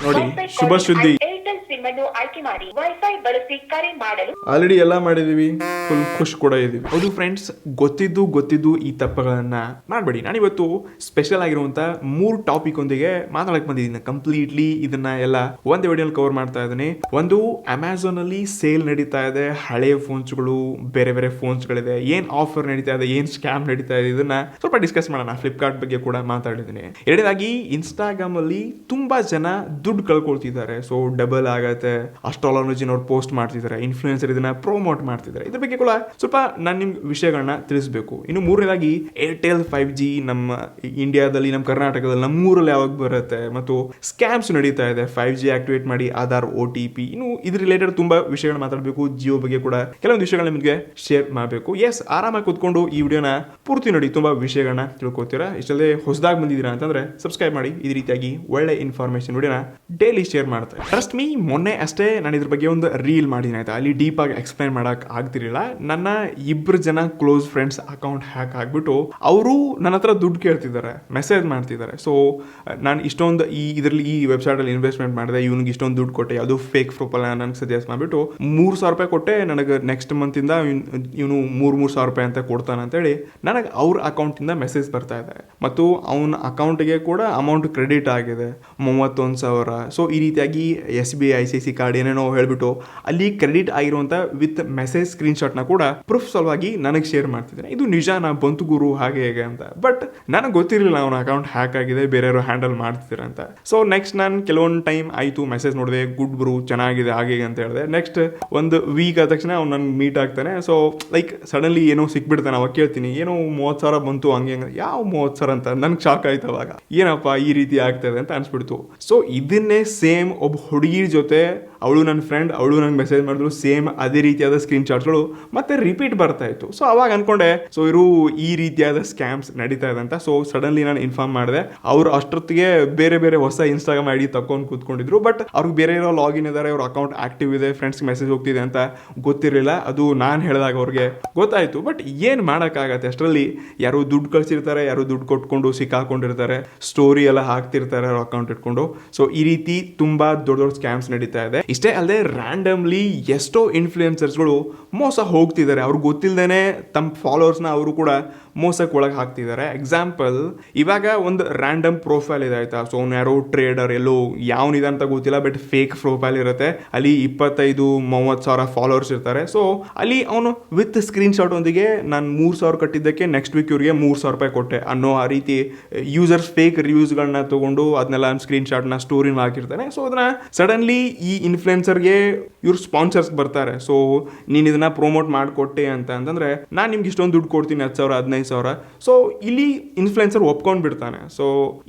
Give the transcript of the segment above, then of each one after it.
ನೋಡಿ ಶುಭ ಸುದ್ದಿ, ಆಲ್ರೆಡಿ ಎಲ್ಲ ಮಾಡಿದೀವಿ, ಫುಲ್ ಖುಷ್ ಕೂಡ ಇದೀವಿ. ಹೌದು ಫ್ರೆಂಡ್ಸ್, ಗೊತ್ತಿದ್ದು ಈ ತಪ್ಪುಗಳನ್ನ ಮಾಡಬೇಡಿ. ನಾನಿವತ್ತು ಸ್ಪೆಷಲ್ ಆಗಿರುವಂತ 3 ಟಾಪಿಕ್ ಒಂದಿಗೆ ಮಾತಾಡಕ್ ಬಂದಿದ್ದೀನಿ. ಕಂಪ್ಲೀಟ್ಲಿ ಇದನ್ನ ಎಲ್ಲ ಒಂದೇ ವಿಡಿಯೋಲಿ ಕವರ್ ಮಾಡ್ತಾ ಇದ್ದೀನಿ. ಒಂದು, ಅಮೆಝಾನ್ ಅಲ್ಲಿ ಸೇಲ್ ನಡೀತಾ ಇದೆ, ಹಳೆಯ ಫೋನ್ಸ್ಗಳು, ಬೇರೆ ಬೇರೆ ಫೋನ್ಸ್ಗಳಿದೆ, ಏನ್ ಆಫರ್ ನಡೀತಾ ಇದೆ, ಏನ್ ಸ್ಕ್ಯಾಮ್ ನಡೀತಾ ಇದೆ, ಇದನ್ನ ಸ್ವಲ್ಪ ಡಿಸ್ಕಸ್ ಮಾಡೋಣ. ಫ್ಲಿಪ್ಕಾರ್ಟ್ ಬಗ್ಗೆ ಕೂಡ ಮಾತಾಡಿದ್ದೀನಿ. ಎರಡನೇದಾಗಿ, ಇನ್ಸ್ಟಾಗ್ರಾಮ್ ಅಲ್ಲಿ ತುಂಬಾ ಜನ ದುಡ್ಡು ಕಳ್ಕೊಳ್ತಿದ್ದಾರೆ. ಸೊ ಡಬಲ್ ಆಗತ್ತೆ, ಅಸ್ಟ್ರಾಲಜಿನವ್ರು ಪೋಸ್ಟ್ ಮಾಡ್ತಿದ್ದಾರೆ, ಇನ್ಫ್ಲೂಯೆನ್ಸರ್ ಇದನ್ನ ಪ್ರಮೋಟ್ ಮಾಡ್ತಿದ್ದಾರೆ. ಇದ್ರ ಬಗ್ಗೆ ಕೂಡ ಸ್ವಲ್ಪ ನಾನು ನಿಮ್ಗೆ ವಿಷಯಗಳನ್ನ ತಿಳಿಸ್ಬೇಕು. ಇನ್ನು ಮೂರನೇದಾಗಿ, ಏರ್ಟೆಲ್ 5G ನಮ್ಮ ಇಂಡಿಯಾದಲ್ಲಿ, ನಮ್ಮ ಕರ್ನಾಟಕದಲ್ಲಿ, ನಮ್ಮೂರಲ್ಲಿ ಯಾವಾಗ ಬರುತ್ತೆ ಮತ್ತು ಸ್ಕ್ಯಾಮ್ಸ್ ನಡೀತಾ ಇದೆ. 5G ಆಕ್ಟಿವೇಟ್ ಮಾಡಿ ಆಧಾರ್ OTP, ಇನ್ನು ಇದ್ರ ರಿಲೇಟೆಡ್ ತುಂಬಾ ವಿಷಯಗಳು ಮಾತಾಡಬೇಕು. ಜಿಯೋ ಬಗ್ಗೆ ಕೂಡ ಕೆಲವೊಂದು ವಿಷಯಗಳನ್ನ ನಿಮಗೆ ಶೇರ್ ಮಾಡಬೇಕು. ಎಸ್, ಆರಾಮಾಗಿ ಕೂತ್ಕೊಂಡು ಈ ವಿಡಿಯೋನ ಪೂರ್ತಿ ನೋಡಿ, ತುಂಬಾ ವಿಷಯಗಳನ್ನ ತಿಳ್ಕೊತೀರಾ. ಇಷ್ಟಲ್ಲದೆ ಹೊಸದಾಗಿ ಬಂದಿದ್ದೀರಾ ಅಂತಂದ್ರೆ ಸಬ್ಸ್ಕ್ರೈಬ್ ಮಾಡಿ. ಈ ರೀತಿಯಾಗಿ ಒಳ್ಳೆ ಇನ್ಫಾರ್ಮೇಶನ್ ವಿಡಿಯೋನ ಡೈಲಿ ಶೇರ್ ಮಾಡ್ತಾರೆ. ಟ್ರಸ್ಟ್ ಮೀ, ಮೊನ್ನೆ ಅಷ್ಟೇ ನಾನು ಇದ್ರ ಬಗ್ಗೆ ಒಂದು ರೀಲ್ ಮಾಡಿದ್ದೀನಿ, ಆಯ್ತಾ. ಅಲ್ಲಿ ಡೀಪ್ ಆಗಿ ಎಕ್ಸ್ಪ್ಲೈನ್ ಮಾಡಕ್ ಆಗ್ತಿರಲಿಲ್ಲ. ನನ್ನ 2 ಜನ ಕ್ಲೋಸ್ ಫ್ರೆಂಡ್ಸ್ ಅಕೌಂಟ್ ಹ್ಯಾಕ್ ಆಗ್ಬಿಟ್ಟು ಅವರು ನನ್ನ ಹತ್ರ ದುಡ್ಡು ಕೇಳ್ತಿದ್ದಾರೆ, ಮೆಸೇಜ್ ಮಾಡ್ತಿದ್ದಾರೆ. ಸೊ ನಾನು ಇಷ್ಟೊಂದು ಈ ವೆಬ್ಸೈಟ್ ಅಲ್ಲಿ ಇನ್ವೆಸ್ಟ್ಮೆಂಟ್ ಮಾಡಿದೆ, ಇವ್ನಿಗೆ ಇಷ್ಟೊಂದು ದುಡ್ಡು ಕೊಟ್ಟೆ, ಅದು ಫೇಕ್ ಪ್ರೂಫ್ ಅಲ್ಲ ನನಗೆ ಸಜೆಸ್ಟ್ ಮಾಡಿಬಿಟ್ಟು 3,000 ರೂಪಾಯಿ ಕೊಟ್ಟೆ, ನನಗೆ ನೆಕ್ಸ್ಟ್ ಮಂತ್ ಇಂದ ಇವನು 3,000 ರೂಪಾಯಿ ಅಂತ ಕೊಡ್ತಾನೆ ಅಂತೇಳಿ ನನಗೆ ಅವ್ರ ಅಕೌಂಟ್ ಇಂದ ಮೆಸೇಜ್ ಬರ್ತಾ ಇದೆ. ಮತ್ತು ಅವನ ಅಕೌಂಟ್ಗೆ ಕೂಡ ಅಮೌಂಟ್ ಕ್ರೆಡಿಟ್ ಆಗಿದೆ 31,000. ಸೊ ಈ ರೀತಿಯಾಗಿ SBI ICICI ಕಾರ್ಡ್ ಏನೇನೋ ಹೇಳ್ಬಿಟ್ಟು ಅಲ್ಲಿ ಕ್ರೆಡಿಟ್ ಆಗಿರುವಂತ ವಿತ್ ಮೆಸೇಜ್ ಸ್ಕ್ರೀನ್ ಶಾಟ್ ನ ಕೂಡ ಪ್ರೂಫ್ ಸಲುವಾಗಿ ನನಗೆ ಶೇರ್ ಮಾಡ್ತಿದ್ದೇನೆ. ಇದು ನಿಜ, ನಾ ಬಂತು ಗುರು ಹಾಗೆ ಹೇಗೆ ಅಂತ. ಬಟ್ ನನಗೆ ಗೊತ್ತಿರಲಿಲ್ಲ ಅವನ ಅಕೌಂಟ್ ಹ್ಯಾಕ್ ಆಗಿದೆ, ಬೇರೆಯವರು ಹ್ಯಾಂಡಲ್ ಮಾಡ್ತಿದ್ದಾರೆ ಅಂತ. ಸೊ ನೆಕ್ಸ್ಟ್ ನಾನು ಕೆಲವೊಂದು ಟೈಮ್ ಆಯಿತು, ಮೆಸೇಜ್ ನೋಡಿದೆ, ಗುಡ್ ಬ್ರೂ ಚೆನ್ನಾಗಿದೆ ಹಾಗೆ ಅಂತ ಹೇಳಿದೆ. ನೆಕ್ಸ್ಟ್ ಒಂದು ವೀಕ್ ಆದ ತಕ್ಷಣ ಅವ್ನು ನನ್ಗೆ ಮೀಟ್ ಆಗ್ತಾನೆ. ಸೊ ಲೈಕ್ ಸಡನ್ಲಿ ಏನೋ ಸಿಕ್ಬಿಡ್ತಾನೆ. ಅವಾಗ ಕೇಳ್ತೀನಿ, ಏನೋ 30,000 ಬಂತು ಹಂಗೆ ಹಂಗೆ. ಯಾವ 30,000 ಅಂತ ನನ್ಗೆ ಶಾಕ್ ಆಯ್ತು. ಅವಾಗ ಏನಪ್ಪ ಈ ರೀತಿ ಆಗ್ತದೆ ಅಂತ ಅನ್ಸ್ಬಿಡ್ತು. ಸೊ ಇದನ್ನೇ ಸೇಮ್ ಒಬ್ಬ ಹುಡುಗಿರ ಜೊತೆ, ಅವಳು ನನ್ನ ಫ್ರೆಂಡ್, ಅವಳು ನಂಗೆ ಮೆಸೇಜ್ ಮಾಡಿದ್ರು, ಸೇಮ್ ಅದೇ ರೀತಿಯಾದ ಸ್ಕ್ರೀನ್ ಶಾಟ್ಗಳು ಮತ್ತೆ ರಿಪೀಟ್ ಬರ್ತಾ ಇತ್ತು. ಸೊ ಅವಾಗ ಅನ್ಕೊಂಡೆ, ಸೊ ಇವರು ಈ ರೀತಿಯಾದ ಸ್ಕ್ಯಾಮ್ಸ್ ನಡೀತಾ ಇದೆ ಅಂತ. ಸೊ ಸಡನ್ಲಿ ನಾನು ಇನ್ಫಾರ್ಮ್ ಮಾಡಿದೆ. ಅವ್ರು ಅಷ್ಟೊತ್ತಿಗೆ ಬೇರೆ ಬೇರೆ ಹೊಸ ಇನ್ಸ್ಟಾಗ್ರಾಮ್ ID ತಗೊಂಡು ಕೂತ್ಕೊಂಡಿದ್ರು. ಬಟ್ ಅವ್ರಿಗೆ ಬೇರೆ ಇರೋ ಲಾಗಿನ್ ಇದ್ದಾರೆ, ಅವ್ರ ಅಕೌಂಟ್ ಆಕ್ಟಿವ್ ಇದೆ, ಫ್ರೆಂಡ್ಸ್ ಮೆಸೇಜ್ ಹೋಗ್ತಿದೆ ಅಂತ ಗೊತ್ತಿರಲಿಲ್ಲ. ಅದು ನಾನು ಹೇಳಿದಾಗ ಅವ್ರಿಗೆ ಗೊತ್ತಾಯ್ತು. ಬಟ್ ಏನು ಮಾಡೋಕ್ಕಾಗತ್ತೆ, ಅಷ್ಟರಲ್ಲಿ ಯಾರು ದುಡ್ಡು ಕಳ್ಸಿರ್ತಾರೆ, ಯಾರು ದುಡ್ಡು ಕೊಟ್ಕೊಂಡು ಸಿಕ್ಕಾಕೊಂಡಿರ್ತಾರೆ, ಸ್ಟೋರಿ ಎಲ್ಲ ಹಾಕ್ತಿರ್ತಾರೆ ಅವ್ರ ಅಕೌಂಟ್ ಇಟ್ಕೊಂಡು. ಸೊ ಈ ರೀತಿ ತುಂಬಾ ದೊಡ್ಡ ದೊಡ್ಡ ಸ್ಕ್ಯಾಮ್ಸ್ ನಡೀತಾ ಇದೆ. ಇಷ್ಟೇ ಅಲ್ಲದೆ ರ್ಯಾಂಡಮ್ಲಿ ಎಷ್ಟೋ ಇನ್ಫ್ಲೂಯೆನ್ಸರ್ಸ್ಗಳು ಮೋಸ ಹೋಗ್ತಿದ್ದಾರೆ. ಅವ್ರಿಗೆ ಗೊತ್ತಿಲ್ಲದೇನೆ ತಮ್ಮ ಫಾಲೋವರ್ಸ್ನ ಅವರು ಕೂಡ ಮೋಸಕ್ಕೆ ಒಳಗೆ ಹಾಕ್ತಿದ್ದಾರೆ. ಎಕ್ಸಾಂಪಲ್, ಇವಾಗ ಒಂದು ರ್ಯಾಂಡಮ್ ಪ್ರೊಫೈಲ್ ಇದೆ, ಆಯ್ತಾ. ಸೊ ಅವ್ನು ಯಾರೋ ಟ್ರೇಡರ್, ಎಲ್ಲೋ ಯಾವನಿದೆ ಅಂತ ಗೊತ್ತಿಲ್ಲ, ಬಟ್ ಫೇಕ್ ಪ್ರೊಫೈಲ್ ಇರುತ್ತೆ. ಅಲ್ಲಿ 25-30,000 ಫಾಲೋವರ್ಸ್ ಇರ್ತಾರೆ. ಸೊ ಅಲ್ಲಿ ಅವನು ವಿತ್ ಸ್ಕ್ರೀನ್ ಶಾಟ್ ಒಂದಿಗೆ ನಾನು 3,000 ಕಟ್ಟಿದ್ದಕ್ಕೆ ನೆಕ್ಸ್ಟ್ ವೀಕ್ ಇವ್ರಿಗೆ 3,000 ರೂಪಾಯಿ ಕೊಟ್ಟೆ ಅನ್ನೋ ಆ ರೀತಿ ಯೂಸರ್ಸ್ ಫೇಕ್ ರಿವ್ಯೂಸ್ಗಳನ್ನ ತಗೊಂಡು ಅದನ್ನೆಲ್ಲ ಸ್ಕ್ರೀನ್ ಶಾಟ್ನ ಸ್ಟೋರಿನ ಹಾಕಿರ್ತಾನೆ. ಸೊ ಅದನ್ನ ಸಡನ್ಲಿ ಈ ಇನ್ಫ್ಲುಯೆನ್ಸರ್ಗೆ ಇವ್ರು ಸ್ಪಾನ್ಸರ್ಸ್ ಬರ್ತಾರೆ. ಸೊ ನೀನು ಇದನ್ನ ಪ್ರಮೋಟ್ ಮಾಡಿಕೊಟ್ಟೆ ಅಂತಂದ್ರೆ ನಾನು ನಿಮ್ಗೆ ಇಷ್ಟೊಂದು ದುಡ್ಡು ಕೊಡ್ತೀನಿ, 10,000 15,000. ಸೊ ಇಲ್ಲಿ ಇನ್ಫ್ಲುಯೆನ್ಸರ್ ಒಪ್ಕೊಂಡ್ ಬಿಡ್ತಾನೆ. ಸೊ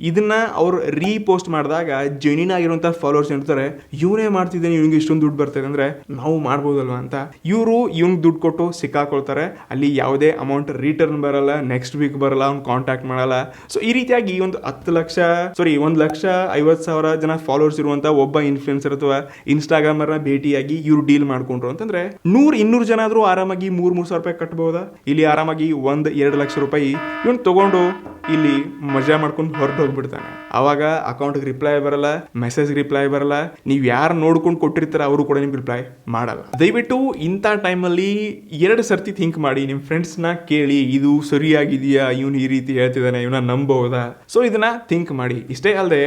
ಇದನ್ನ ಅವ್ರು ರೀಪೋಸ್ಟ್ ಮಾಡಿದಾಗ ಜೆನ್ಯೂನ್ ಆಗಿರುವಂತಹ ಫಾಲೋವರ್ಸ್ ಹೇಳ್ತಾರೆ, ಇವನೇ ಮಾಡ್ತಿದ್ದೇನೆ, ಇವ್ನಿಗೆ ಇಷ್ಟೊಂದು ದುಡ್ಡು ಬರ್ತದೆ ಅಂದ್ರೆ ನಾವು ಮಾಡ್ಬೋದಲ್ವಾ ಅಂತ. ಇವರು ಇವ್ನಿಗೆ ದುಡ್ಡು ಕೊಟ್ಟು ಸಿಕ್ಕಾಕೊಳ್ತಾರೆ. ಅಲ್ಲಿ ಯಾವುದೇ ಅಮೌಂಟ್ ರಿಟರ್ನ್ ಬರಲ್ಲ, ನೆಕ್ಸ್ಟ್ ವೀಕ್ ಬರಲ್ಲ, ಅವ್ನು ಕಾಂಟ್ಯಾಕ್ಟ್ ಮಾಡಲ್ಲ. ಸೊ ಈ ರೀತಿಯಾಗಿ ಒಂದು 1,50,000 ಜನ ಫಾಲೋವರ್ಸ್ ಇರುವಂತ ಒಬ್ಬ ಇನ್ಫ್ಲುಯೆನ್ಸರ್ ಅಥವಾ ಇನ್ಸ್ಟಾಗ್ರಾಮರ್ ಭೇಟಿಯಾಗಿ ಇವ್ರು ಡೀಲ್ ಮಾಡ್ಕೊಂಡ್ರು ಅಂತಂದ್ರೆ 100-200 ಜನ ಆದ್ರೂ ಆರಾಮಾಗಿ 3,000 ರೂಪಾಯಿ ಕಟ್ಟಬಹುದಾ? ಇಲ್ಲಿ ಆರಾಮಾಗಿ 1-2 ಲಕ್ಷ ರೂಪಾಯಿ ಇವನು ತಗೊಂಡು ಇಲ್ಲಿ ಮಜಾ ಮಾಡ್ಕೊಂಡು ಹೊರಟು ಹೋಗ್ಬಿಡ್ತಾನೆ. ಅವಾಗ ಅಕೌಂಟ್ಗೆ ರಿಪ್ಲೈ ಬರಲ್ಲ, ಮೆಸೇಜ್ ರಿಪ್ಲೈ ಬರಲ್ಲ. ನೀವು ಯಾರು ನೋಡ್ಕೊಂಡು ಕೊಟ್ಟಿರ್ತಾರೆ ಅವರು ಕೂಡ ನಿಮ್ಗೆ ರಿಪ್ಲೈ ಮಾಡಲ್ಲ. ದಯವಿಟ್ಟು ಇಂಥ ಟೈಮಲ್ಲಿ 2 ಸರ್ತಿ ಥಿಂಕ್ ಮಾಡಿ, ನಿಮ್ಮ ಫ್ರೆಂಡ್ಸ್ನ ಕೇಳಿ, ಇದು ಸರಿಯಾಗಿದೆಯಾ, ಇವನು ಈ ರೀತಿ ಹೇಳ್ತಿದ್ದಾನೆ, ಇವನ ನಂಬಬಹುದಾ? ಸೊ ಇದನ್ನ ಥಿಂಕ್ ಮಾಡಿ. ಇಷ್ಟೇ ಅಲ್ಲದೆ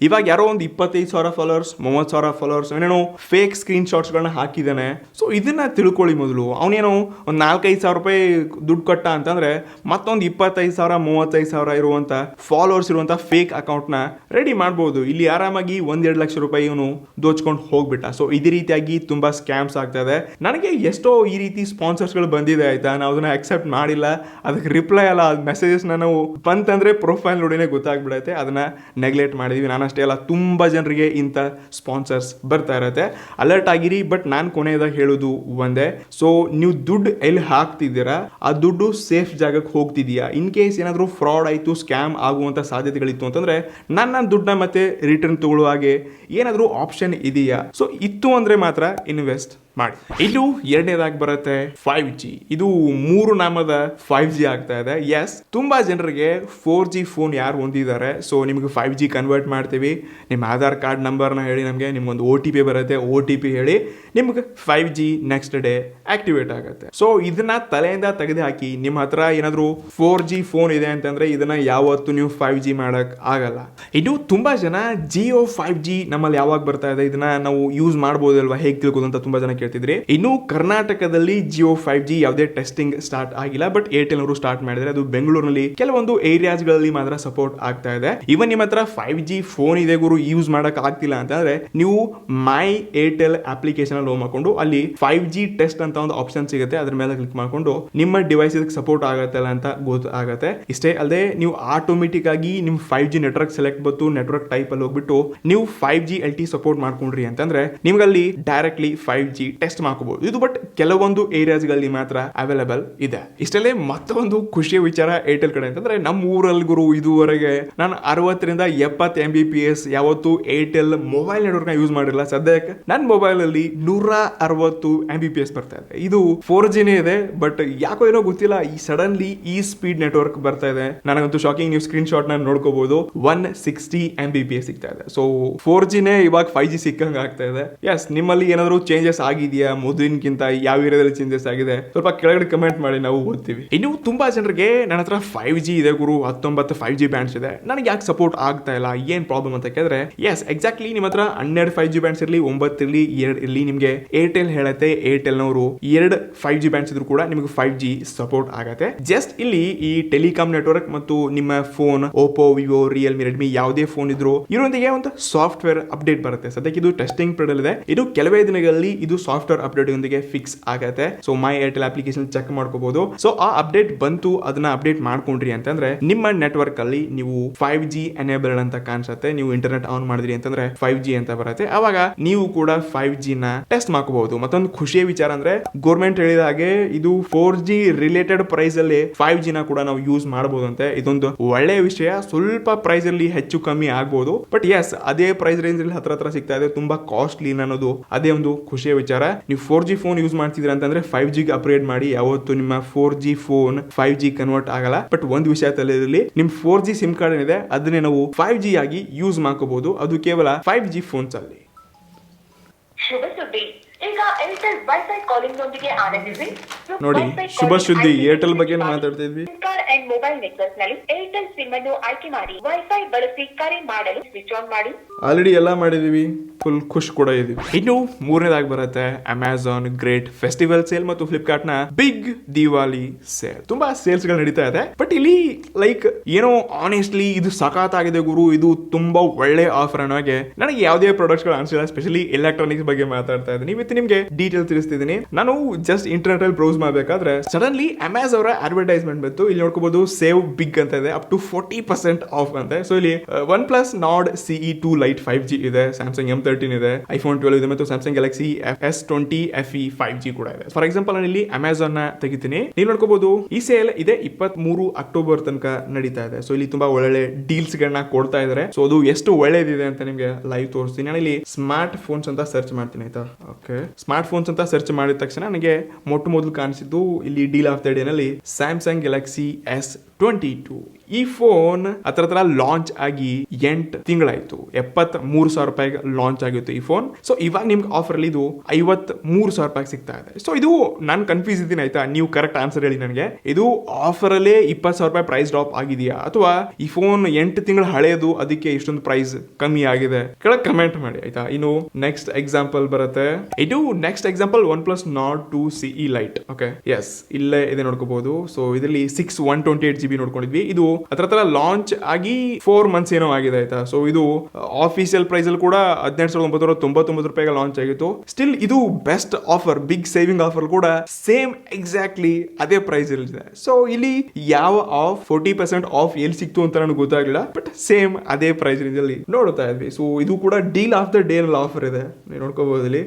ಇವಾಗ ಯಾರೋ ಒಂದು 25,000 ಫಾಲೋವರ್ಸ್, 30,000 ಫಾಲೋವರ್ಸ್ ಏನೇನೋ ಫೇಕ್ ಸ್ಕ್ರೀನ್ ಶಾಟ್ಸ್ಗಳನ್ನ ಹಾಕಿದ್ದಾನೆ. ಸೊ ಇದನ್ನ ತಿಳ್ಕೊಳ್ಳಿ ಮೊದಲು. ಅವನೇನೋ ಒಂದು 4-5,000 ರೂಪಾಯಿ ದುಡ್ಡು ಕೊಟ್ಟ ಅಂತಂದ್ರೆ ಮತ್ತೊಂದು 25,000-35,000 ಇರುವಂತ ಫಾಲೋವರ್ಸ್ ಇರುವಂತ ಫೇಕ್ ಅಕೌಂಟ್ ನ ರೆಡಿ ಮಾಡಬಹುದು. ಇಲ್ಲಿ ಆರಾಮಾಗಿ 1-2 ಲಕ್ಷ ರೂಪಾಯಿ ಇವನು ದೋಚ್ಕೊಂಡು ಹೋಗ್ಬಿಟ್ಟ. ಸೊ ಇದೇ ರೀತಿಯಾಗಿ ತುಂಬಾ ಸ್ಕ್ಯಾಮ್ಸ್ ಆಗ್ತಾ ಇದೆ. ನನಗೆ ಎಷ್ಟೋ ಈ ರೀತಿ ಸ್ಪಾನ್ಸರ್ಸ್ಗಳು ಬಂದಿದೆ, ಆಯ್ತಾ. ನಾವು ಅದನ್ನ ಅಕ್ಸೆಪ್ಟ್ ಮಾಡಿಲ್ಲ, ಅದಕ್ಕೆ ರಿಪ್ಲೈ ಅಲ್ಲ, ಮೆಸೇಜಸ್ನ ನಾವು ಬಂತಂದ್ರೆ ಪ್ರೊಫೈಲ್ ನೋಡಿನೇ ಗೊತ್ತಾಗ್ಬಿಡತ್ತೆ, ಅದನ್ನ ನೆಗ್ಲೆಕ್ಟ್ ಮಾಡಿದ್ವಿ. ನಾನಷ್ಟೇ ಅಲ್ಲ, ತುಂಬಾ ಜನರಿಗೆ ಇಂಥ ಸ್ಪಾನ್ಸರ್ಸ್ ಬರ್ತಾ ಇರತ್ತೆ. ಅಲರ್ಟ್ ಆಗಿರಿ. ಬಟ್ ನಾನು ಕೊನೆಯದಾಗಿ ಹೇಳೋದು ಒಂದೇ, ಸೊ ನೀವು ದುಡ್ಡು ಎಲ್ಲಿ ಹಾಕ್ತಿದ್ದೀರಾ ಆ ದುಡ್ಡು ಸೇಫ್ ಜಾಗಕ್ಕೆ ಹೋಗ್ತಿದೆಯಾ? ಇನ್ ಕೇಸ್ ಏನಾದರೂ ಫ್ರಾಡ್ ಆಯಿತು, ಸ್ಕ್ಯಾಮ್ ಆಗುವಂಥ ಸಾಧ್ಯತೆಗಳಿತ್ತು ಅಂತಂದರೆ ನನ್ನ ದುಡ್ಡನ್ನ ಮತ್ತೆ ರಿಟರ್ನ್ ತಗೊಳ್ಳುವ ಹಾಗೆ ಏನಾದರೂ ಆಪ್ಷನ್ ಇದೆಯಾ? ಸೊ ಇತ್ತು ಅಂದರೆ ಮಾತ್ರ ಇನ್ವೆಸ್ಟ್ ಮಾಡಿ. ಇನ್ನು ಎರಡನೇದಾಗಿ ಬರುತ್ತೆ 5G. ಇದು ಮೂರು ನಾಮದ 5G ಆಗ್ತಾ ಇದೆ. ಎಸ್, ತುಂಬಾ ಜನರಿಗೆ 4G ಫೋನ್ ಯಾರು ಹೊಂದಿದ್ದಾರೆ, ಸೊ ನಿಮ್ಗೆ 5G ಕನ್ವರ್ಟ್ ಮಾಡ್ತೀವಿ. ನಿಮ್ಮ ಆಧಾರ್ ಕಾರ್ಡ್ ನಂಬರ್ನ ಹೇಳಿ, ನಮಗೆ ನಿಮ್ಗೊಂದು OTP ಬರುತ್ತೆ, OTP ಹೇಳಿ ನಿಮ್ಗೆ 5G ನೆಕ್ಸ್ಟ್ ಡೇ ಆಕ್ಟಿವೇಟ್ ಆಗುತ್ತೆ. ಸೊ ಇದನ್ನ ತಲೆಯಿಂದ ತೆಗೆದು ಹಾಕಿ. ನಿಮ್ಮ ಹತ್ರ ಏನಾದ್ರು 4G ಫೋನ್ ಇದೆ ಅಂತಂದ್ರೆ ಇದನ್ನ ಯಾವತ್ತು ನೀವು 5G ಮಾಡಕ್ ಆಗಲ್ಲ. ಇನ್ನು ತುಂಬಾ ಜನ ಜಿಯೋ 5G ನಮ್ಮಲ್ಲಿ ಯಾವಾಗ ಬರ್ತಾ ಇದೆ, ಇದನ್ನ ನಾವು ಯೂಸ್ ಮಾಡಬಹುದಲ್ವಾ, ಹೇಗೆ ತಿಳ್ಕೋದು ಅಂತ ತುಂಬಾ ಜನ ಕೇಳ್ತಿದ್ರಿ. ಇನ್ನು ಕರ್ನಾಟಕದಲ್ಲಿ ಜಿಯೋ 5G ಯಾವುದೇ ಟೆಸ್ಟಿಂಗ್ ಸ್ಟಾರ್ಟ್ ಆಗಿಲ್ಲ, ಬಟ್ ಏರ್ಟೆಲ್ ಅವರು ಸ್ಟಾರ್ಟ್ ಮಾಡಿದ್ರೆ. ಅದು ಬೆಂಗಳೂರಿನಲ್ಲಿ ಕೆಲವೊಂದು ಏರಿಯಾಸ್ ಗಳಲ್ಲಿ ಮಾತ್ರ ಸಪೋರ್ಟ್ ಆಗ್ತಾ ಇದೆ. ಇವನ್ ನಿಮ್ಮ ಹತ್ರ 5G ಫೋನ್ ಇದೆ ಗುರು, ಯೂಸ್ ಮಾಡಕ್ ಆಗ್ತಿಲ್ಲ ಅಂತಂದ್ರೆ ನೀವು ಮೈ ಏರ್ಟೆಲ್ ಅಪ್ಲಿಕೇಶನ್ ಅಲ್ಲಿ ಹೋಗಿ ಮಾಡ್ಕೊಂಡು ಅಲ್ಲಿ 5G ಟೆಸ್ಟ್ ಅಂತ ಒಂದು ಆಪ್ಷನ್ ಸಿಗುತ್ತೆ, ಅದ್ರ ಮೇಲೆ ಕ್ಲಿಕ್ ಮಾಡ್ಕೊಂಡು ನಿಮ್ಮ ಡಿವೈಸ್ ಸಪೋರ್ಟ್ ಆಗತ್ತಲ್ಲ ಅಂತ ಗೊತ್ತಾಗತ್ತೆ. ಇಷ್ಟೇ ಅಲ್ಲದೆ ನೀವು ಆಟೋಮೆಟಿಕ್ ಆಗಿ ನಿಮ್ 5G ನೆಟ್ವರ್ಕ್ ಸೆಲೆಕ್ಟ್ ಬಂತು, ನೆಟ್ವರ್ಕ್ ಟೈಪ್ ಅಲ್ಲಿ ಹೋಗ್ಬಿಟ್ಟು ನೀವು 5G LTE ಸಪೋರ್ಟ್ ಮಾಡ್ಕೊಂಡ್ರಿ ಅಂತಂದ್ರೆ ನಿಮ್ಗಲ್ಲಿ ಡೈರೆಕ್ಟ್ಲಿ 5G ಟೆಸ್ಟ್ ಮಾಡ್ಕೋಬಹುದು. ಇದು ಬಟ್ ಕೆಲವೊಂದು ಏರಿಯಾಸ್ ಗಳಲ್ಲಿ ಮಾತ್ರ ಅವೈಲೇಬಲ್ ಇದೆ. ಇಷ್ಟಲ್ಲೇ ಮತ್ತೊಂದು ಖುಷಿಯ ವಿಚಾರ ಏರ್ಟೆಲ್ ಕಡೆ ಅಂತಂದ್ರೆ ನಮ್ಮ ಊರಲ್ಲಿ ಗುರು ಇದುವರೆಗೆ ನಾನು 60ರಿಂದ 70 Mbps ಯಾವತ್ತು ಏರ್ಟೆಲ್ ಮೊಬೈಲ್ ನೆಟ್ವರ್ಕ್ ನ ಯೂಸ್ ಮಾಡಿರಲ್ಲ. ಸದ್ಯಕ್ಕೆ ನನ್ನ ಮೊಬೈಲ್ ಅಲ್ಲಿ 160 Mbps ಬರ್ತಾ ಇದೆ. ಇದು 4Gನೇ ಇದೆ, ಬಟ್ ಯಾಕೋ ಏನೋ ಗೊತ್ತಿಲ್ಲ, ಈ ಸಡನ್ಲಿ ಈ ಸ್ಪೀಡ್ ನೆಟ್ವರ್ಕ್ ಬರ್ತಾ ಇದೆ. ನನಗಂತೂ ಶಾಕಿಂಗ್. ನೀವು ಸ್ಕ್ರೀನ್ ಶಾಟ್ ನ ನೋಡ್ಕೋಬಹುದು, 160 Mbps ಸಿಗ್ತಾ ಇದೆ. ಸೊ 4Gನೇ ಇವಾಗ 5G ಸಿಕ್ಕಂಗ ಆಗ್ತಾ ಇದೆ. ಎಸ್, ನಿಮ್ಮಲ್ಲಿ ಏನಾದ್ರು ಚೇಂಜಸ್ ಆಗಿದೆಯಾ ಮೊದಲಿನಕ್ಕಿಂತ, ಯಾವ ಏರಿಯಾದಲ್ಲಿ ಚೇಂಜಸ್ ಆಗಿದೆ ಸ್ವಲ್ಪ ಕೆಳಗಡೆ ಕಮೆಂಟ್ ಮಾಡಿ, ನಾವು ಓದ್ತೀವಿ. ಇನ್ನು ತುಂಬಾ ಜನರಿಗೆ ನನ್ನ ಹತ್ರ 5G ಇದೆ ಗುರು, 19 5G ಬ್ಯಾಂಡ್ಸ್ ಇದೆ, ನನಗೆ ಯಾಕೆ ಸಪೋರ್ಟ್ ಆಗ್ತಾ ಇಲ್ಲ, ಏನ್ ಪ್ರಾಬ್ಲಮ್ ಅಂತ ಕೇಳಿದ್ರೆ, ಎಸ್ ಎಕ್ಸಾಕ್ಟ್ಲಿ ನಿಮ್ಮ ಹತ್ರ 12 5G ಬ್ಯಾಂಡ್ಸ್ ಇರಲಿ, 9 ಇರಲಿ, 2 ಇರಲಿ, ನಿಮಗೆ ಏರ್ಟೆಲ್ ಹೇಳುತ್ತೆ ಏರ್ಟೆಲ್ ನವರು 2 5G ಬ್ಯಾಂಡ್ಸ್ ಇದ್ರು ಕೂಡ ನಿಮಗೆ 5G ಸಪೋರ್ಟ್ ಆಗತ್ತೆ. ಜಸ್ಟ್ ಇಲ್ಲಿ ಈ ಟೆಲಿಕಾಂ ನೆಟ್ವರ್ಕ್ ಮತ್ತು ನಿಮ್ಮ phone Oppo, Vivo, Realme, Redmi ಯಾವುದೇ ಫೋನ್ ಇದ್ರು ಇದರೊಂದಿಗೆ ಒಂದು ಸಾಫ್ಟ್ವೇರ್ ಅಪ್ಡೇಟ್ ಬರುತ್ತೆ. ಸದ್ಯಕ್ಕೆ ಇದು ಟೆಸ್ಟಿಂಗ್ ಪೀರಿಯಡ್ ಇದೆ. ಇದು ಕೆಲವೇ ದಿನಗಳಲ್ಲಿ ಇದು ಸಾಫ್ಟ್ವೇರ್ ಅಪ್ಡೇಟ್ ಒಂದಿಗೆ ಫಿಕ್ಸ್ ಆಗತ್ತೆ. So my Airtel application check ಮಾಡ್ಕೋಬಹುದು. ಸೊ ಆ ಅಪ್ಡೇಟ್ ಬಂತು, ಅದನ್ನ ಅಪ್ಡೇಟ್ ಮಾಡ್ಕೊಂಡ್ರಿ ಅಂತಂದ್ರೆ ನಿಮ್ಮ ನೆಟ್ವರ್ಕ್ ಅಲ್ಲಿ ನೀವು 5G ಎನೇಬಲ್ಡ್ ಅಂತ ಕಾಣಿಸುತ್ತೆ. ನೀವು ಇಂಟರ್ನೆಟ್ ಆನ್ ಮಾಡಿದ್ರಿ ಅಂತಂದ್ರೆ 5G ಅಂತ ಬರುತ್ತೆ. ಅವಾಗ ನೀವು ಕೂಡ 5G ನ ಟೆಸ್ಟ್ ಮಾಡ್ಕೋಬಹುದು. ಮತ್ತೊಂದು ಖುಷಿಯ ವಿಚಾರ ಅಂದ್ರೆ ಗೌರ್ಮೆಂಟ್ ಹೇಳಿದ ಹಾಗೆ ಇದು 4G ರಿಲೇಟೆಡ್ ಪ್ರೈಸ್ ಅಲ್ಲಿ 5G ನ ಕೂಡ ನಾವು ಯೂಸ್ ಮಾಡಬಹುದು ಅಂತೆ. ಇದೊಂದು ಒಳ್ಳೆಯ ವಿಷಯ. ಸ್ವಲ್ಪ ಪ್ರೈಸ್ ಅಲ್ಲಿ ಹೆಚ್ಚು ಕಮ್ಮಿ ಆಗ್ಬಹುದು, ಬಟ್ ಎಸ್ ಅದೇ ಪ್ರೈಸ್ ರೇಂಜ್ ಅಲ್ಲಿ ಹತ್ರ ಸಿಗ್ತಾ ಇದೆ. ತುಂಬಾ ಕಾಸ್ಟ್ಲಿ ಅನ್ನೋದು ಅದೇ ಒಂದು ಖುಷಿಯ ವಿಚಾರ. ನೀವು 4G ಫೋನ್ ಯೂಸ್ ಮಾಡ್ತಿದ್ರ ಅಂತಂದ್ರೆ 5G ಅಪ್ಗ್ರೇಡ್ ಮಾಡಿ. ಯಾವತ್ತು ನಿಮ್ಮ 4G ಫೋನ್ 5G ಕನ್ವರ್ಟ್ ಆಗಲ್ಲ. ಬಟ್ ಒಂದು ವಿಷಯ ತಲೆಯಲ್ಲಿ, ನಿಮ್ 4G ಸಿಮ್ ಕಾರ್ಡ್ ಏನಿದೆ ಅದನ್ನೇ ನಾವು 5G ಆಗಿ ಯೂಸ್ ಮಾಡ್ಕೋಬಹುದು. ಅದು ಕೇವಲ 5G ಫೋನ್ಸ್ ಅಲ್ಲಿ. ಶುಭ ಸುದ್ದಿ, ಈಗ ಏರ್ಟೆಲ್ ವೈಫೈ ಕಾಲಿಂಗ್ ನೊಂದಿಗೆ ಆನಂದಿಸಿ. ನೋಡಿ, ಶುಭ ಸುದ್ದಿ, ಏರ್ಟೆಲ್ ಬಗ್ಗೆ ಮಾತಾಡ್ತಿದ್ವಿ. ಅಂಡ್ ಮೊಬೈಲ್ ನೆಟ್ವರ್ಕ್ ನಲ್ಲಿ ಏರ್ಟೆಲ್ ಸಿಮ್ ಅನ್ನು ಆಯ್ಕೆ ಮಾಡಿ. ವೈಫೈ ಬಳಸಿ ಕರೆ ಮಾಡಲು ಸ್ವಿಚ್ ಆನ್ ಮಾಡಿ. ಆಲ್ರೆಡಿ ಎಲ್ಲ ಮಾಡಿದೀವಿ, ಫುಲ್ ಖುಷ್ ಕೂಡ ಇದೀವಿ. ಇನ್ನು ಮೂರನೇದಾಗಿ ಬರುತ್ತೆ ಅಮೆಝಾನ್ ಗ್ರೇಟ್ ಫೆಸ್ಟಿವಲ್ ಸೇಲ್ ಮತ್ತು ಫ್ಲಿಪ್ಕಾರ್ಟ್ ನ ಬಿಗ್ ದಿವಾಲಿ ಸೇಲ್. ತುಂಬಾ ಸೇಲ್ಸ್ ಗಳು ನಡೀತಾ ಇದೆ. ಬಟ್ ಇಲ್ಲಿ ಲೈಕ್ ಏನೋ ಆನೆಸ್ಟ್ಲಿ ಇದು ಸಖತ್ ಆಗಿದೆ ಗುರು, ಇದು ತುಂಬಾ ಒಳ್ಳೆ ಆಫರ್ ಅನ್ನೋಗೆ ನನಗೆ ಯಾವುದೇ ಪ್ರಾಡಕ್ಟ್ಸ್ ಗಳು ಅನ್ಸಿಲ್ಲ. ಸ್ಪೆಷಲಿ ಎಲೆಕ್ಟ್ರಾನಿಕ್ಸ್ ಬಗ್ಗೆ ಮಾತಾಡ್ತಾ ಇದ್ದೀನಿ. ಇವತ್ತು ನಿಮ್ಗೆ ಡೀಟೇಲ್ ತಿಳಿಸ್ತಿದ್ದೀನಿ. ನಾನು ಜಸ್ಟ್ ಇಂಟರ್ನೆಟ್ ಅಲ್ಲಿ ಬ್ರೌಸ್ ಮಾಡಬೇಕಾದ್ರೆ ಸಡನ್ಲಿ ಅಮೆಝಾನ್ ಅವರ ಅಡ್ವರ್ಟೈಸ್ಮೆಂಟ್ ಬಂತು. ಇಲ್ಲಿ ನೋಡ್ಕೋಬಹುದು ಸೇವ್ ಬಿಗ್ ಅಂತ ಇದೆ, ಅಪ್ ಟು 40% ಆಫ್ ಅಂತೆ. ಸೊ ಇಲ್ಲಿ OnePlus Nord CE 2 Lite 5G ಇದೆ, Samsung M13 ಇದೆ, iPhone 12 ಇದೆ ಮತ್ತು Samsung Galaxy S20 FE 5G ಕೂಡ ಇದೆ. ಫಾರ್ ಎಕ್ಸಾಂಪಲ್ ನಾನು ಇಲ್ಲಿ ಅಮೆಝಾನ್ ನ ತೆಗಿತೀನಿ. ನೀವು ನೋಡ್ಕೋಬಹುದು ಈ ಸೇಲ್ ಇದೆ 23 ಅಕ್ಟೋಬರ್ ತನಕ ನಡೀತಾ ಇದೆ. ಸೊ ಇಲ್ಲಿ ತುಂಬಾ ಒಳ್ಳೆ ಡೀಲ್ಸ್ ಗಳನ್ನ ಕೊಡ್ತಾ ಇದಾರೆ. ಸೊ ಅದು ಎಷ್ಟು ಒಳ್ಳೇದಿದೆ ಅಂತ ನಿಮ್ಗೆ ಲೈವ್ ತೋರಿಸ್ತೀನಿ. ನಾನು ಇಲ್ಲಿ ಸ್ಮಾರ್ಟ್ ಫೋನ್ಸ್ ಅಂತ ಸರ್ಚ್ ಮಾಡ್ತೀನಿ ಆಯ್ತಾ. ಓಕೆ, ಸ್ಮಾರ್ಟ್ ಫೋನ್ಸ್ ಅಂತ ಸರ್ಚ್ ಮಾಡಿದ ತಕ್ಷಣ ನನಗೆ ಮೊದಲು ಕಾಣಿಸಿದ್ದು ಇಲ್ಲಿ ಡೀಲ್ ಆಫ್ ದ ಡೇ ನಲ್ಲಿ Samsung Galaxy S22. ಈ ಫೋನ್ ಹತ್ರ ಲಾಂಚ್ ಆಗಿ 8 ತಿಂಗಳಾಯ್ತು. 73,000 ರೂಪಾಯಿಗೆ ಲಾಂಚ್ ಆಗಿತ್ತು ಈ ಫೋನ್. ಸೊ ಇವಾಗ ನಿಮ್ಗೆ ಆಫರ್ ಅಲ್ಲಿ ಇದು 53,000 ರೂಪಾಯಿಗೆ ಸಿಗ್ತಾ ಇದೆ. ಸೊ ಇದು ನಾನು ಕನ್ಫ್ಯೂಸ್ ಇದ್ದೀನಿ ಆಯ್ತಾ, ನೀವು ಕರೆಕ್ಟ್ ಆನ್ಸರ್ ಹೇಳಿ ನನಗೆ. ಇದು ಆಫರ್ ಅಲ್ಲೇ 20,000 ರೂಪಾಯಿ ಪ್ರೈಸ್ ಡ್ರಾಪ್ ಆಗಿದೆಯಾ, ಅಥವಾ ಈ ಫೋನ್ 8 ತಿಂಗಳು ಹಳೆಯದು ಅದಕ್ಕೆ ಇಷ್ಟೊಂದು ಪ್ರೈಸ್ ಕಮ್ಮಿ ಆಗಿದೆ? ಕೆಳಗೆ ಕಮೆಂಟ್ ಮಾಡಿ ಆಯ್ತಾ. ಇನ್ನು ನೆಕ್ಸ್ಟ್ ಎಕ್ಸಾಂಪಲ್ ಬರುತ್ತೆ. ಇದು next example OnePlus Nord 2 CE Lite. Okay, yes ಇಲ್ಲೇ ಇದೆ ನೋಡ್ಕೋಬಹುದು. ಸೊ ಇದರಲ್ಲಿ 128 GB ನೋಡ್ಕೊಂಡಿದ್ವಿ. ಇದು ಹತ್ರ ಲಾಂಚ್ ಆಗಿ 4 ಮಂತ್ಸ್ ಏನೋ ಆಗಿದೆ ಆಯ್ತಾ. ಸೊ ಇದು ಆಫೀಸಿಯಲ್ ಪ್ರೈಸ್ ಅಲ್ಲಿ ಕೂಡ 17,999 ರೂಪಾಯಿಗೆ ಲಾಂಚ್ ಆಗಿತ್ತು. ಸ್ಟಿಲ್ ಇದು best offer, big saving offer ಕೂಡ ಸೇಮ್ ಎಕ್ಸಾಕ್ಟ್ಲಿ ಅದೇ ಪ್ರೈಸ್ ಇರುತ್ತೆ. ಸೊ ಇಲ್ಲಿ ಯಾವ ಆಫ್ 40% ಆಫ್ ಎಲ್ಲಿ ಸಿಕ್ತು ಅಂತ ನನಗೆ ಗೊತ್ತಾಗಲಿಲ್ಲ, ಬಟ್ ಸೇಮ್ ಅದೇ ಪ್ರೈಸ್ ರೇಂಜ್ ಅಲ್ಲಿ ನೋಡ್ತಾ ಇದ್ವಿ. ಸೊ ಇದು ಕೂಡ deal of the day offer ಇದೆ, ನೀವು ನೋಡ್ಕೋಬಹುದು ಇಲ್ಲಿ.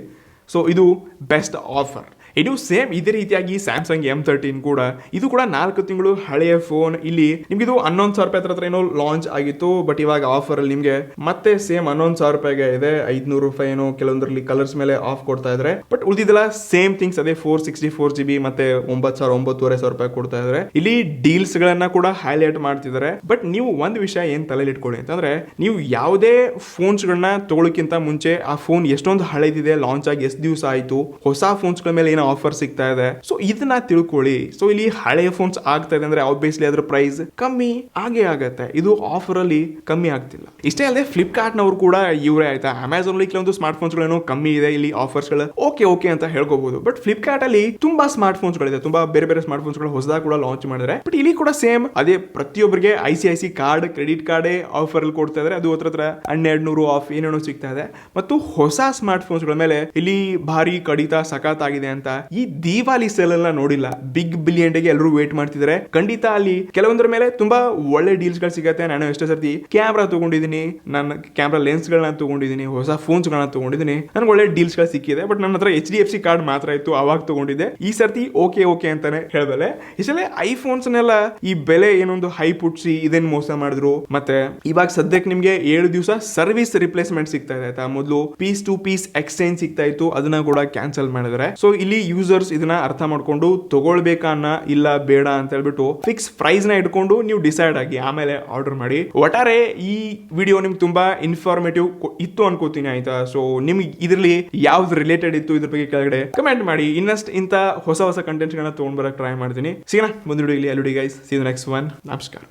ಸೊ ಇದು ಬೆಸ್ಟ್ ಆಫರ್. ಇದು ಸೇಮ್ ಇದೇ ರೀತಿಯಾಗಿ ಸ್ಯಾಮ್ಸಂಗ್ M13 ಕೂಡ ಇದು ಕೂಡ 4 ತಿಂಗಳು ಹಳೆಯ ಫೋನ್. ಇಲ್ಲಿ ನಿಮ್ಗೆ ಇದು 11,000 ಹತ್ರ ಏನೋ ಲಾಂಚ್ ಆಗಿತ್ತು, ಬಟ್ ಇವಾಗ ಆಫರ್ ಅಲ್ಲಿ ನಿಮ್ಗೆ ಮತ್ತೆ ಸೇಮ್ 11,000 ಇದೆ. 500 ರೂಪಾಯಿ ಏನೋ ಕೆಲವೊಂದರಲ್ಲಿ ಕಲರ್ಸ್ ಮೇಲೆ ಆಫ್ ಕೊಡ್ತಾ ಇದ್ರೆ, ಬಟ್ ಉಳಿದಿದ್ದೆಲ್ಲ ಸೇಮ್ ಥಿಂಗ್ಸ್ ಅದೇ 464 GB ಮತ್ತೆ 9,000 ರೂಪಾಯಿ ಕೊಡ್ತಾ ಇದ್ದಾರೆ. ಇಲ್ಲಿ ಡೀಲ್ಸ್ ಗಳನ್ನ ಕೂಡ ಹೈಲೈಟ್ ಮಾಡ್ತಿದ್ದಾರೆ. ಬಟ್ ನೀವು ಒಂದು ವಿಷಯ ಏನ್ ತಲೆಯಲ್ಲಿ ಇಟ್ಕೊಳ್ಳಿ ಅಂತಂದ್ರೆ, ನೀವು ಯಾವುದೇ ಫೋನ್ಸ್ ಗಳನ್ನ ತಗೊಳ್ಳೋಕ್ಕಿಂತ ಮುಂಚೆ ಆ ಫೋನ್ ಎಷ್ಟೊಂದು ಹಳೆದಿದೆ, ಲಾಂಚ್ ಆಗಿ ಎಷ್ಟು ದಿವಸ ಆಯ್ತು, ಹೊಸ ಫೋನ್ಸ್ ಗಳ ಮೇಲೆ ಏನೋ ಆಫರ್ ಸಿಗ್ತಾ ಇದೆ, ಸೊ ಇದನ್ನ ತಿಳ್ಕೊಳ್ಳಿ. ಸೊ ಇಲ್ಲಿ ಹಳೆಯ ಫೋನ್ಸ್ ಆಗ್ತಾ ಇದೆ ಅಂದ್ರೆ ಆಬ್ವಿಯಸ್ಲಿ ಅದ್ರ ಪ್ರೈಸ್ ಕಮ್ಮಿ ಆಗೇ ಆಗತ್ತೆ. ಇದು ಆಫರ್ ಅಲ್ಲಿ ಕಮ್ಮಿ ಆಗ್ತಿಲ್ಲ. ಇಷ್ಟೇ ಅಲ್ಲದೆ ಫ್ಲಿಪ್ಕಾರ್ಟ್ ನವರು ಕೂಡ ಇವರೇ ಆಯ್ತಾ, ಅಮೆಝಾನ್ ಅಲ್ಲಿ ಕೆಲವೊಂದು ಸ್ಮಾರ್ಟ್ ಫೋನ್ಸ್ ಗಳೇನೋ ಕಮ್ಮಿ ಇದೆ, ಇಲ್ಲಿ ಆಫರ್ಸ್ ಗಳು ಓಕೆ ಅಂತ ಹೇಳ್ಕೋಬಹುದು. ಬಟ್ ಫ್ಲಿಪ್ಕಾರ್ಟ್ ಅಲ್ಲಿ ತುಂಬಾ ಸ್ಮಾರ್ಟ್ ಫೋನ್ಸ್ ಗಳಿದೆ, ತುಂಬಾ ಬೇರೆ ಸ್ಮಾರ್ಟ್ ಫೋನ್ಸ್ ಗಳು ಹೊಸದಾಗಿ ಕೂಡ ಲಾಂಚ್ ಮಾಡಿದ್ರೆ. ಬಟ್ ಇಲ್ಲಿ ಕೂಡ ಸೇಮ್ ಅದೇ ಪ್ರತಿಯೊಬ್ಬರಿಗೆ ICIC card, credit card offer ಅಲ್ಲಿ ಕೊಡ್ತಾ ಇದ್ದಾರೆ. ಅದು ಹತ್ರ 1200 ಆಫ್ ಏನೇನೋ ಸಿಗ್ತಾ ಇದೆ. ಮತ್ತು ಹೊಸ ಸ್ಮಾರ್ಟ್ ಫೋನ್ಸ್ ಗಳ ಮೇಲೆ ಇಲ್ಲಿ ಭಾರಿ ಕಡಿತ ಸಖತ್ ಆಗಿದೆ ಅಂತ ಈ ದಿವಾಲಿ ಸೇಲ್ ಎಲ್ಲ ನೋಡಿಲ್ಲ. ಬಿಗ್ ಬಿಲಿಯನ್ ಡೇಗೆ ಎಲ್ಲರೂ ವೇಟ್ ಮಾಡ್ತಿದ್ದಾರೆ. ಖಂಡಿತ ಅಲ್ಲಿ ಕೆಲವೊಂದರ ಮೇಲೆ ತುಂಬಾ ಒಳ್ಳೆ ಡೀಲ್ಸ್ ಗಳು ಸಿಗತ್ತೆ. ನಾನು ಎಷ್ಟೋ ಸರ್ತಿ ಕ್ಯಾಮ್ರಾ ತಗೊಂಡಿದ್ದೀನಿ, ನನ್ನ ಕ್ಯಾಮ್ರಾ ಲೆನ್ಸ್ ಗಳನ್ನ ತಗೊಂಡಿದ್ದೀನಿ, ಹೊಸ ಫೋನ್ಸ್ ಗಳನ್ನ ತಗೊಂಡಿದ್ದೀನಿ, ನನ್ಗೆ ಒಳ್ಳೆ ಡೀಲ್ಸ್ ಗಳು ಸಿಕ್ಕಿದೆ. ಬಟ್ ನನ್ನ ಹತ್ರ HDFC ಕಾರ್ಡ್ ಮಾತ್ರ ಇತ್ತು, ಅವಾಗ ತಗೊಂಡಿದ್ದೆ. ಈ ಸರ್ತಿ ಓಕೆ ಅಂತಾನೆ ಹೇಳ್ದಲೆ. ಇಷ್ಟೇ ಐಫೋನ್ಸ್ ನೆಲ್ಲ ಈ ಬೆಲೆ ಏನೊಂದು ಹೈ ಪುಟ್ಸಿ ಇದೇನ್ ಮೋಸ ಮಾಡಿದ್ರು. ಮತ್ತೆ ಇವಾಗ ಸದ್ಯಕ್ಕೆ ನಿಮ್ಗೆ 7 ದಿವಸ ಸರ್ವಿಸ್ ರಿಪ್ಲೇಸ್ಮೆಂಟ್ ಸಿಗ್ತಾ ಇದೆ ಆಯ್ತಾ. ಮೊದಲು ಪೀಸ್ ಟು ಪೀಸ್ ಎಕ್ಸ್ಚೇಂಜ್ ಸಿಗ್ತಾ ಇತ್ತು, ಅದನ್ನ ಕೂಡ ಕ್ಯಾನ್ಸಲ್ ಮಾಡಿದ್ರೆ. ಸೊ ಇಲ್ಲಿ ಯೂಸರ್ಸ್ ಇದನ್ನ ಅರ್ಥ ಮಾಡ್ಕೊಂಡು ತಗೊಳ್ಬೇಕಾ ಇಲ್ಲ ಬೇಡ ಅಂತ ಹೇಳ್ಬಿಟ್ಟು ಫಿಕ್ಸ್ ಪ್ರೈಸ್ ನ ಇಟ್ಕೊಂಡು ನೀವು ಡಿಸೈಡ್ ಆಗಿ ಆಮೇಲೆ ಆರ್ಡರ್ ಮಾಡಿ. ಒಟ್ಟಾರೆ ಈ ವಿಡಿಯೋ ನಿಮ್ಗೆ ತುಂಬಾ ಇನ್ಫಾರ್ಮೇಟಿವ್ ಇತ್ತು ಅನ್ಕೋತೀನಿ ಆಯ್ತಾ. ಸೊ ನಿಮ್ಗೆ ಇದ್ರಲ್ಲಿ ಯಾವ್ದು ರಿಲೇಟೆಡ್ ಇತ್ತು ಇದ್ರ ಬಗ್ಗೆ ಕೆಳಗಡೆ ಕಮೆಂಟ್ ಮಾಡಿ. ಇನ್ನಷ್ಟು ಇಂತ ಹೊಸ ಕಂಟೆಂಟ್ಸ್ ಗಳನ್ನ ತಗೊಂಡ್ ಬರಕ್ ಟ್ರೈ ಮಾಡ್ತೀನಿ. ಸಿಗೋಣ ಮುಂದೆ ವಿಡಿಯೋ. ಅಲ್ಲಿ guys, see you next one. ನಮಸ್ಕಾರ.